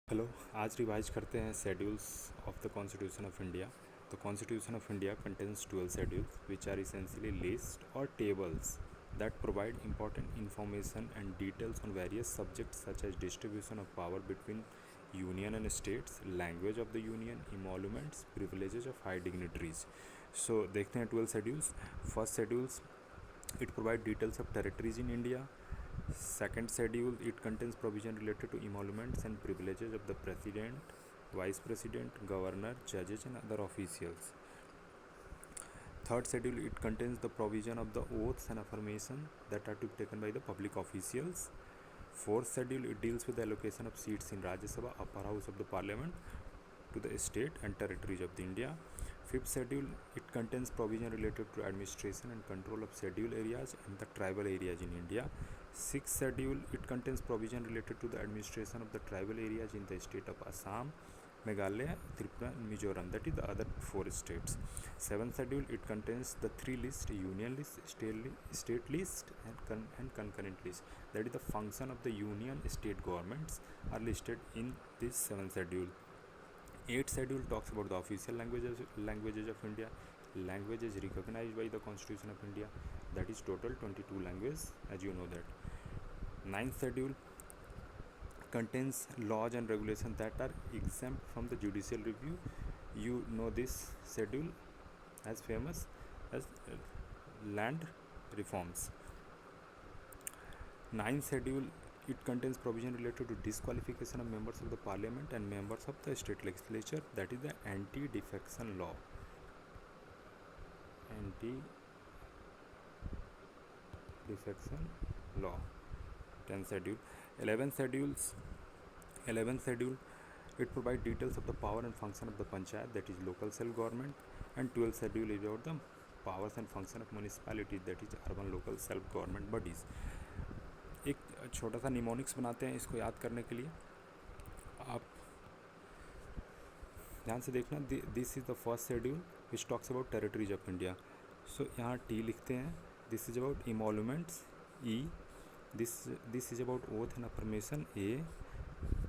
Hello, आज revise करते हैं schedules of the constitution of India. The constitution of India contains 12 schedules which are essentially lists or tables that provide important information and details on various subjects such as distribution of power between union and states, language of the union, emoluments, privileges of high dignitaries. So देखते हैं 12 schedules. First schedules, it provide details of territories in India. Second schedule, it contains provision related to emoluments and privileges of the president, vice president, governor, judges and other officials. Third schedule, it contains the provision of the oaths and affirmation that are to be taken by the public officials. Fourth schedule, it deals with the allocation of seats in Rajya Sabha, upper house of the parliament, to the state and territories of the India. Fifth schedule, it contains provision related to administration and control of scheduled areas and the tribal areas in India. Sixth schedule, it contains provision related to the administration of the tribal areas in the state of Assam, Meghalaya, Tripura and Mizoram, that is the other 4 states. Seventh schedule, it contains the 3 lists: union list, state list and concurrent list, that is the function of the union state governments are listed in this 7th schedule. 8th schedule talks about the official languages of India, languages recognized by the Constitution of India, that is total 22 languages, as you know that. 9th schedule contains laws and regulations that are exempt from the judicial review. You know this schedule as famous as land reforms. 9th schedule, it contains provision related to disqualification of members of the parliament and members of the state legislature, that is the anti-defection law. Anti-defection law. 10th schedule. 11th schedule, it provides details of the power and function of the panchayat, that is local self-government. And 12th schedule is about the powers and function of municipality, that is urban local self-government bodies. एक छोटा सा mnemonics बनाते हैं इसको याद करने के लिए, आप ध्यान से देखना. This is the first schedule which talks about territories of India. सो यहाँ टी लिखते हैं. This is about इमोलूमेंट्स E. This is about oath and affirmation A.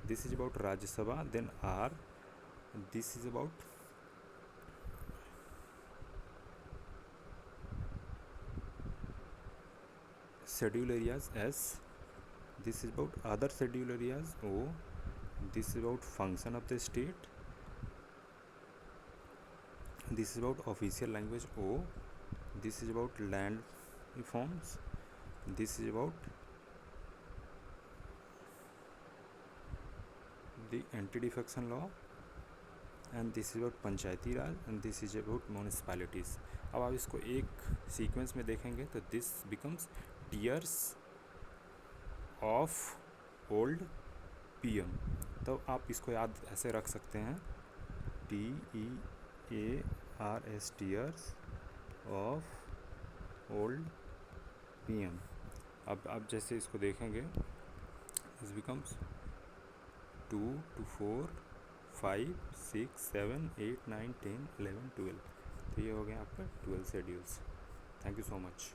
This is about Rajya Sabha then are. This is about schedule areas S. This is about other schedule areas O. This is about function of the state. This is about official language O. This is about land reforms. This is about the anti-defection law. And this is about Panchayati Raj. And this is about municipalities. अब आप इसको एक sequence में देखेंगे तो this becomes tears of old PM. तो आप इसको याद ऐसे रख सकते हैं, TEARS, tears of old PM. अब आप जैसे इसको देखेंगे, दिस बिकम्स 2 to 4 5 6 7 8 9 10 11 12. तो ये हो गया आपका 12 schedules. Thank you so much.